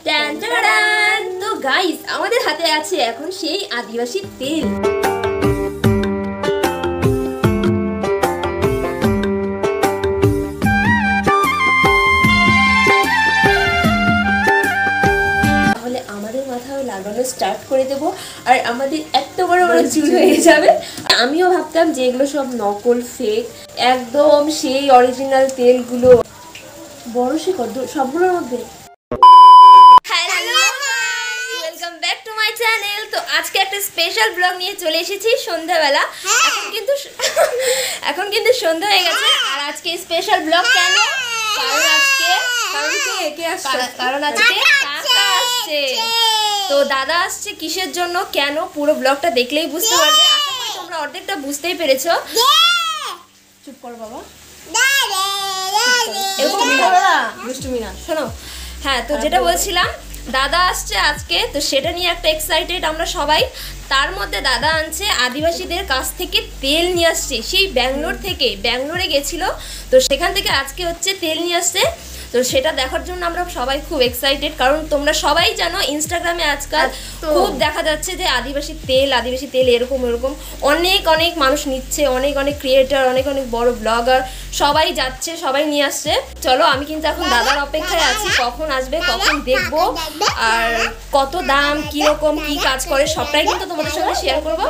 Tan টাডান। তো guys আমাদের হাতে আছে এখন সেই আদিবাসী তেল। তাহলে আমাদের মাথায় লাগানো স্টার্ট করে দেব আর আমাদের এত বড় বড় চুল হয়ে যাবে। আমিও ভাবতাম যে এগুলো সব নকল ফেক, একদম সেই অরিজিনাল তেলগুলো বড় শিকড় সবগুলোর মধ্যে। তো আজকে একটা স্পেশাল ব্লগ নিয়ে চলে এসেছি সন্ধ্যাবেলা। এখন কিন্তু সন্ধ্যা হয়ে গেছে। আর আজকে স্পেশাল ব্লগ কেন? কারণ আজকে কাকা আসছে। তো দাদা আসছে কিসের জন্য, কেন, পুরো ব্লগটা দেখলেই বুঝতে পারবে। আশা করি তোমরা অর্ধেকটা বুঝতেই পেরেছো। চুপ করো বাবা, দুষ্টুমি না, শোনো। হ্যাঁ, তো যেটা বলছিলাম, দাদা আসছে আজকে, তো সেটা নিয়ে একটা এক্সাইটেড আমরা সবাই। তার মধ্যে দাদা আনছে আদিবাসীদের কাছ থেকে তেল নিয়ে আসছে, সেই ব্যাঙ্গালোরে গেছিল, তো সেখান থেকে আজকে হচ্ছে তেল নিয়ে আসছে। তো সেটা দেখার জন্য আমরা সবাই খুব এক্সাইটেড, কারণ তোমরা সবাই জানো ইনস্টাগ্রামে আজকাল খুব দেখা যাচ্ছে যে আদিবাসী তেল এরকম অনেক মানুষ নিচ্ছে, অনেক ক্রিয়েটার, অনেক বড় ব্লগার সবাই যাচ্ছে, সবাই নিয়ে আসছে। চলো, আমি কিন্তু এখন দাদার অপেক্ষায় আছি, কখন আসবে, কখন দেখবো, আর কত দাম, কিরকম কি কাজ করে সবটাই কিন্তু তোমাদের সঙ্গে শেয়ার করবো।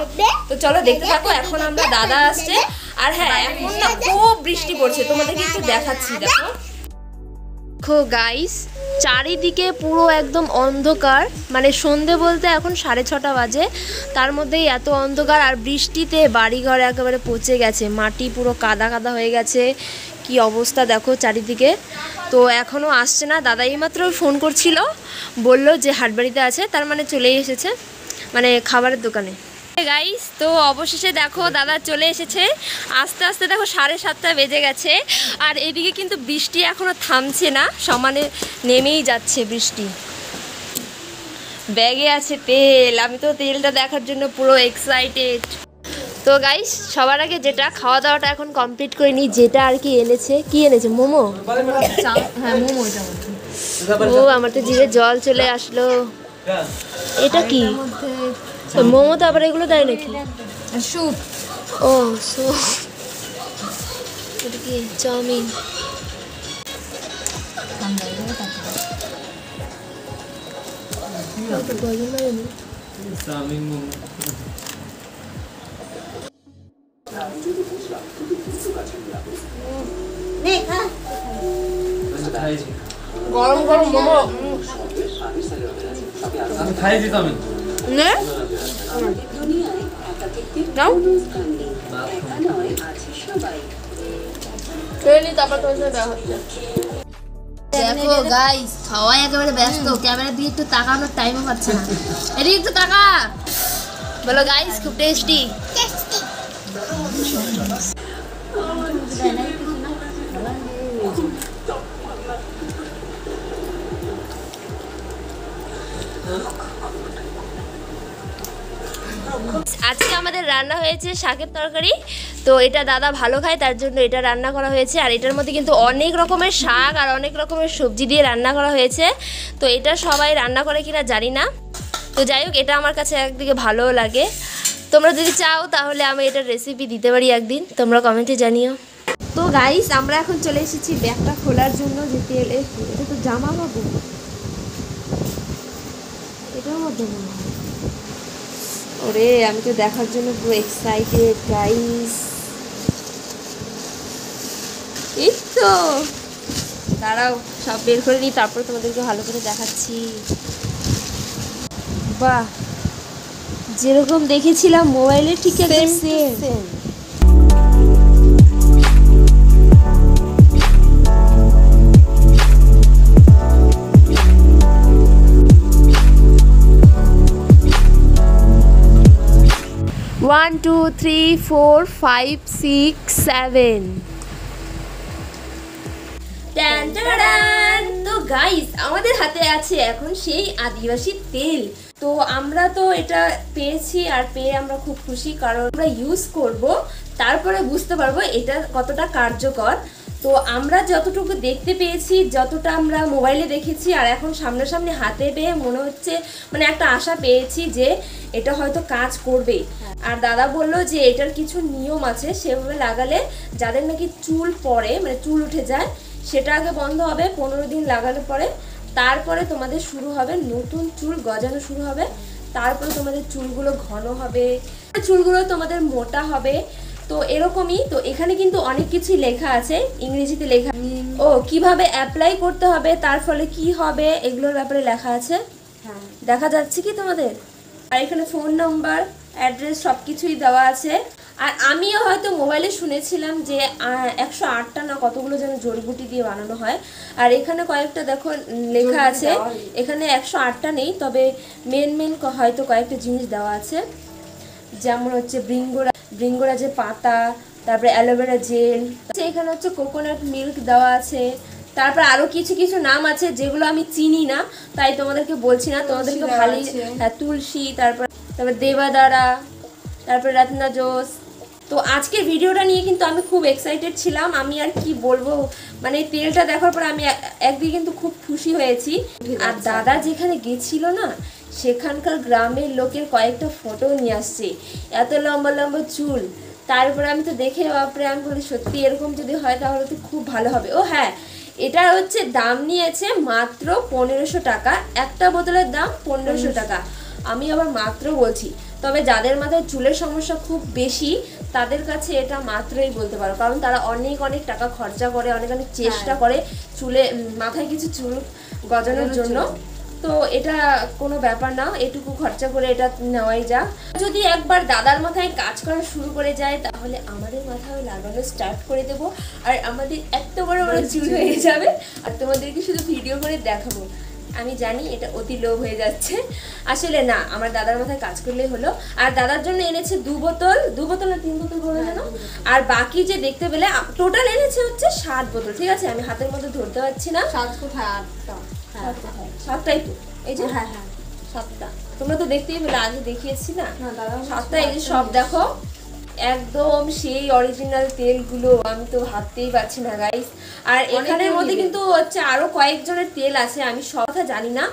তো চলো দেখতে থাকো। এখন আমরা দাদা আসছে, আর হ্যাঁ এখন না খুব বৃষ্টি পড়ছে, তোমাদেরকে একটু দেখাচ্ছি। দেখো গাইস, চারিদিকে পুরো একদম অন্ধকার, মানে সন্ধে বলতে এখন 6:30 বাজে, তার মধ্যেই এত অন্ধকার। আর বৃষ্টিতে বাড়িঘর একেবারে পচে গেছে, মাটি পুরো কাদা হয়ে গেছে, কি অবস্থা দেখো চারিদিকে। তো এখনও আসছে না। দাদা এইমাত্র ফোন করছিল, বলল যে হাটবাড়িতে আছে, তার মানে চলেই এসেছে, মানে খাবারের দোকানে। গাইস, তো অবশেষে দেখো দাদা চলে এসেছে। আস্তে আস্তে দেখো 7:30 বেজে গেছে, আর এদিকে কিন্তু বৃষ্টি এখনো থামছে না, সমানে নেমেই যাচ্ছে বৃষ্টি। ব্যাগে আছে তেল, আমি তো তেলটা দেখার জন্য পুরো এক্সাইটেড। তো গাইস, সবার আগে যেটা খাওয়া দাওয়াটা এখন কমপ্লিট করে নিই, যেটা আর কি এনেছে মোমো। হ্যাঁ, মোমো। ও, আমার তো জিভে জল চলে আসলো। এটা কি মোমো? তো আবার এগুলো দেয় নাকি? স্যুপ। ও স্যুপ। এটা কি চাউমিন? গরম মোমো আমি খাই দিতাম না। দেখো গাইস, সবাই একেবারে ব্যস্ত, ক্যামেরা দিয়ে একটু তাকানোর টাইমও পাচ্ছে না। এদিকে একটু তাকা, বলো গাইস, খুব টেস্টি। আজকে আমাদের রান্না হয়েছে শাকের তরকারি। তো এটা দাদা ভালো খায়, তার জন্য এটা রান্না করা হয়েছে। আর এটার মধ্যে কিন্তু অনেক রকমের শাক আর অনেক রকমের সবজি দিয়ে রান্না করা হয়েছে। তো এটা সবাই রান্না করে কিনা জানি না, তো যাই হোক, এটা আমার কাছে একদিকে ভালোও লাগে। তোমরা যদি চাও তাহলে আমি এটার রেসিপি দিতে পারি একদিন, তোমরা কমেন্টে জানিও। তো গাইস, আমরা এখন চলে এসেছি ব্যাগটা খোলার জন্য। যে তেল, এটা তো জামা কাপড়, এটার মধ্যে মনে হয়। ওরে, আমি তো দেখার জন্য পুরো এক্সাইটেড গাইস। এই তো দাঁড়াও, সব বের করে নিই, তারপর তোমাদেরকে ভালো করে দেখাচ্ছি। বাহ, যেরকম দেখেছিলাম মোবাইলে ঠিক সেম। One, 2, 3, 4, 5, 6, 7। তো গাইস, আমাদের হাতে আছে এখন সেই আদিবাসী তেল। তো আমরা তো এটা পেয়েছি, আর পেয়ে আমরা খুব খুশি, কারণ আমরা ইউজ করব, তারপরে বুঝতে পারবো এটা কতটা কার্যকর। তো আমরা যতটুকু দেখতে পেয়েছি, যতটা আমরা মোবাইলে দেখেছি, আর এখন সামনাসামনি হাতে পেয়ে মনে হচ্ছে মানে একটা আশা পেয়েছি যে এটা হয়তো কাজ করবেই। আর দাদা বললো যে এটার কিছু নিয়ম আছে, সেভাবে লাগালে যাদের নাকি চুল পড়ে মানে চুল উঠে যায় সেটা আগে বন্ধ হবে, 15 দিন লাগানোর পরে তারপরে তোমাদের শুরু হবে নতুন চুল গজানো শুরু হবে, তারপরে তোমাদের চুলগুলো ঘন হবে, চুলগুলো তোমাদের মোটা হবে। তো এরকমই। তো এখানে কিন্তু অনেক কিছুই লেখা আছে, ইংরেজিতে লেখা, ও কিভাবে অ্যাপ্লাই করতে হবে, তার ফলে কি হবে এগুলোর ব্যাপারে লেখা আছে। দেখা যাচ্ছে কি তোমাদের? আর এখানে ফোন নাম্বার, অ্যাড্রেস সব কিছুই দেওয়া আছে। আর আমিও হয়তো মোবাইলে শুনেছিলাম যে 108টা না কতগুলো যেন জড়িবুটি দিয়ে বানানো হয়, আর এখানে কয়েকটা দেখো লেখা আছে, এখানে 108টা নেই, তবে মেন হয়তো কয়েকটা জিনিস দেওয়া আছে, যেমন হচ্ছে ব্রিঙ্গোরাজের পাতা, তারপরে অ্যালোভেরা জেল, এখানে হচ্ছে কোকোনাট মিল্ক দেওয়া আছে, তারপর আরো কিছু নাম আছে যেগুলো আমি চিনি না, তাই তোমাদেরকে বলছি না, তোমাদেরকে ভালোই। হ্যাঁ, তুলসী, তারপর দেবাদারা, তারপর রত্না জোস। তো আজকের ভিডিওটা নিয়ে কিন্তু আমি খুব এক্সাইটেড ছিলাম, আমি আর কি বলবো, মানে তেলটা দেখার পর আমি একদিকে কিন্তু খুব খুশি হয়েছি। আর দাদা যেখানে গেছিল না, সেখানকার গ্রামের লোকের কয়েকটা ফটো নিয়ে আসছে, এত লম্বা লম্বা চুল, তারপরে আমি তো দেখে বাপরে, আমি বলি সত্যি এরকম যদি হয় তাহলে তো খুব ভালো হবে। ও হ্যাঁ, এটা হচ্ছে দাম নিয়েছে মাত্র 1500 টাকা, একটা বোতলের দাম 1500 টাকা। আমি আবার মাত্র বলছি, তবে যাদের মাথায় চুলের সমস্যা খুব বেশি তাদের কাছে এটা মাত্রই বলতে পারো, কারণ তারা অনেক টাকা খরচা করে, অনেক চেষ্টা করে চুলে মাথায় কিছু চুল গজানোর জন্য। তো এটা কোনো ব্যাপার না, এটুকু খরচা করে এটা নেওয়াই যা। যদি একবার দাদার মাথায় কাজ করা শুরু করে যায় তাহলে আমাদের মাথায় লাগানো স্টার্ট করে দেব, আর আমাদের এত বড় বড় চুল হয়ে যাবে, আর তোমাদেরকে শুধু ভিডিও করে দেখাবো। আমি জানি এটা অতি লোভ হয়ে যাচ্ছে, আসলে না, আমার দাদার মাথায় কাজ করলেই হলো। আর দাদার জন্য এনেছে 2 বোতল না 3 বোতল বলে জানো, আর বাকি যে দেখতে পেলে টোটাল এনেছে হচ্ছে 7 বোতল। ঠিক আছে, আমি হাতের মধ্যে ধরতে পারছি না, 7টাই তো, এই যে হ্যাঁ 7টা, তোমরা তো দেখতেই পেলে, আগে দেখিয়েছি না 7টা। এই যে সব দেখো, একদম সেই অরিজিনাল তেলগুলো, আমি তো ভাবতেই পারছি না গাইস। আর এখানের মধ্যে কিন্তু হচ্ছে আরো কয়েকজনের তেল আছে, আমি সব কথা জানি না,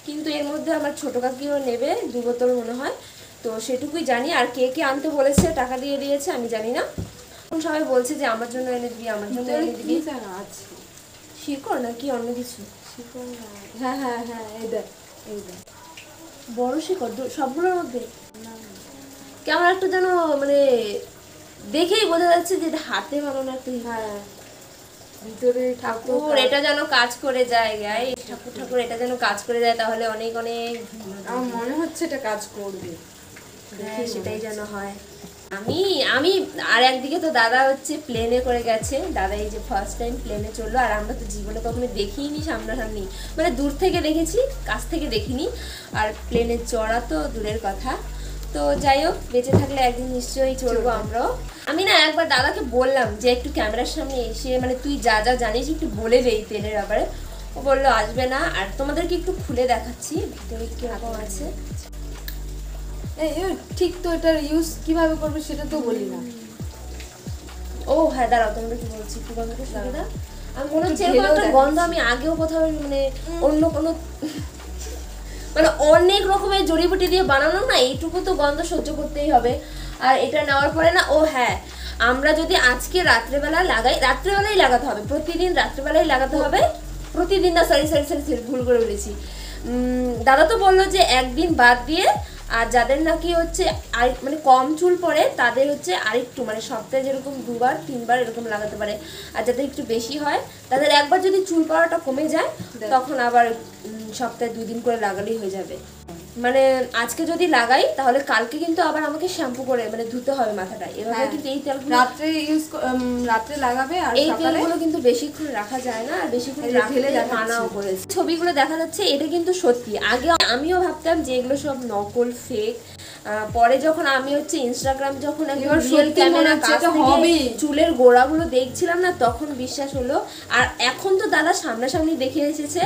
কিন্তু এর মধ্যে আমার ছোট কাকিও নেবে 2 বোতল মনে হয়, তো সেটুকুই জানি। আর কে কে আনতে বলেছে, টাকা দিয়ে দিয়েছে আমি জানি না। সবাই বলছে যে আমার জন্য এনে দিবি, আমার জন্য এনে দিবি। শিকড় নাকি অন্য কিছু? হ্যাঁ এই দেখ বড় শিকড় সবগুলোর মধ্যে, কেমন একটা যেন মানে দেখেই বোঝা যাচ্ছে যে এটা হাতে বানানো একটা। ভিতরে ঠাকুর এটা যেন কাজ করে যায়, গাইস ঠাকুর এটা যেন কাজ করে যায়, তাহলে অনেক আমার মনে হচ্ছে এটা কাজ করবে, সেটাই যেন হয়। আমি আর একদিকে তো দাদা হচ্ছে প্লেনে করে গেছে, দাদা এই যে ফার্স্ট টাইম প্লেনে চললো, আর আমরা তো জীবনে কখনো দেখিনি সামনাসামনি, মানে দূর থেকে দেখেছি, কাছ থেকে দেখিনি, আর প্লেনে চড়া তো দূরের কথা। তো যাই হোক, বেঁচে থাকলে একদিন নিশ্চয়ই চড়বো আমরাও। আমি না একবার দাদাকে বললাম যে একটু ক্যামেরার সামনে এসে মানে তুই যা জানিস একটু বলে দে এই তেলের ব্যাপারে, ও বললো আসবে না। আর তোমাদেরকে একটু খুলে দেখাচ্ছি ভিতরে কিরকম আছে। ঠিক তো, এটার ইউজ কিভাবে করবে সেটা তো বলি না। ও হ্যাঁ, দাঁড়াও, তোমরা কি বলছি একটু গন্ধটা শুনে দাও। আমি মনে হচ্ছে এরকম একটা গন্ধ আমি আগেও কোথাও মানে অন্য কোনো মানে অনেক রকমের জড়িবুটি দিয়ে বানানো না, এইটুকু তো গন্ধ সহ্য করতেই হবে। আর এটা নেওয়ার পরে না, ও হ্যাঁ, আমরা যদি আজকে রাত্রেবেলা লাগাই, রাত্রেবেলাই লাগাতে হবে, প্রতিদিন রাত্রেবেলাই লাগাতে হবে, প্রতিদিন না, সরি ভুল করে বলেছি। দাদা তো বললো যে একদিন বাদ দিয়ে, আর যাদের নাকি হচ্ছে আর মানে কম চুল পড়ে তাদের হচ্ছে আরেকটু মানে সপ্তাহে যেরকম 2বার 3বার এরকম লাগাতে পারে, আর যাদের একটু বেশি হয় তাদের একবার যদি চুল পড়াটা কমে যায় তখন আবার সপ্তাহে 2 দিন করে লাগালেই হয়ে যাবে। মানে আজকে যদি লাগাই তাহলে কালকে কিন্তু আবার আমাকে শ্যাম্পু করে মানে ধুতে হবে মাথাটা, এভাবে কিন্তু এই তেলগুলো রাত্রে লাগাবে, আর এই তেলগুলো কিন্তু বেশিক্ষণ রাখা যায় না, আর বেশিক্ষণ রাখলে মানাও করেছে। ছবিগুলো দেখা যাচ্ছে এটা কিন্তু সত্যি, আগে আমিও ভাবতাম যে এগুলো সব নকল ফেক, পরে যখন আমি হচ্ছে ইনস্টাগ্রাম যখন একবার রিয়েল ক্যামেরা চুলের গোড়াগুলো দেখছিলাম না, তখন বিশ্বাস হলো। আর এখন তো দাদা সামনাসামনি দেখে এসেছে,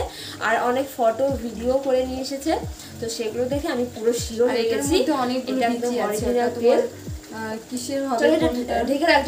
আর অনেক ফটো ভিডিও করে নিয়ে এসেছে, তো সেগুলো দেখে আমি পুরো শিওর হয়ে গেছি এটা একদম অরিজিনাল তেল। কিসের হবে ঢেকে রাখ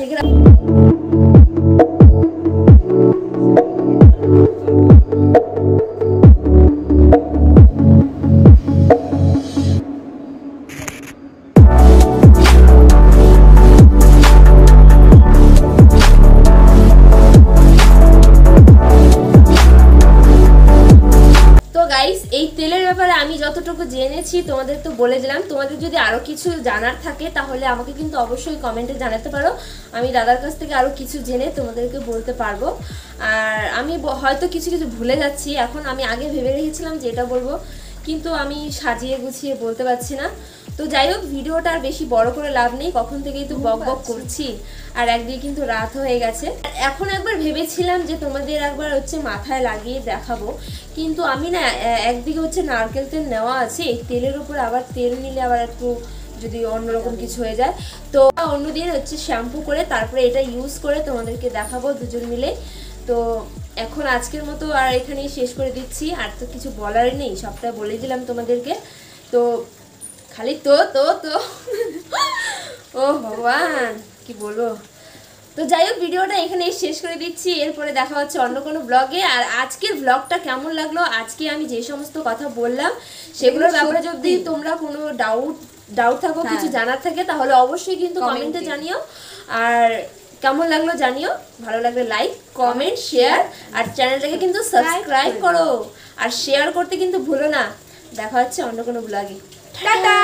গাইস এই তেলের ব্যাপারে আমি যতটুকু জেনেছি তোমাদের তো বলে দিলাম। তোমাদের যদি আরও কিছু জানার থাকে তাহলে আমাকে কিন্তু অবশ্যই কমেন্টে জানাতে পারো, আমি দাদার কাছ থেকে আরও কিছু জেনে তোমাদেরকে বলতে পারবো। আর আমি হয়তো কিছু কিছু ভুলে যাচ্ছি এখন, আমি আগে ভেবে রেখেছিলাম যে এটা বলবো, কিন্তু আমি সাজিয়ে গুছিয়ে বলতে পারছি না। তো যাই হোক, ভিডিওটা আর বেশি বড় করে লাভ নেই, কখন থেকেই তো বক বক করছি, আর একদিকে কিন্তু রাত হয়ে গেছে। এখন একবার ভেবেছিলাম যে তোমাদের একবার হচ্ছে মাথায় লাগিয়ে দেখাবো, কিন্তু আমি না একদিকে হচ্ছে নারকেল তেল নেওয়া আছে, এই তেলের উপর আবার তেল নিলে আবার একটু যদি অন্যরকম কিছু হয়ে যায়, তো অন্যদিন হচ্ছে শ্যাম্পু করে তারপরে এটা ইউজ করে তোমাদেরকে দেখাবো দুজন মিলে। তো এখন আজকের মতো আর এখানেই শেষ করে দিচ্ছি, আর তো কিছু বলার নেই, সবটা বলে দিলাম তোমাদেরকে। তো খালি তো তো তো ও ভগবান কি বলবো। তো যাই হোক, ভিডিওটা এখানেই শেষ করে দিচ্ছি, এরপরে দেখা হচ্ছে অন্য কোনো ব্লগে। আর আজকের ব্লগটা কেমন লাগলো, আজকে আমি যে সমস্ত কথা বললাম সেগুলোর ব্যাপারে যদি তোমরা কোনো ডাউট থাকো, কিছু জানার থাকে, তাহলে অবশ্যই কিন্তু কমেন্টে জানিও। আর কেমন লাগলো জানিও, ভালো লাগলে লাইক কমেন্ট শেয়ার, আর চ্যানেলটাকে কিন্তু সাবস্ক্রাইব করো, আর শেয়ার করতে কিন্তু ভুলো না। দেখা হচ্ছে অন্য কোনো ব্লগে। টাটা।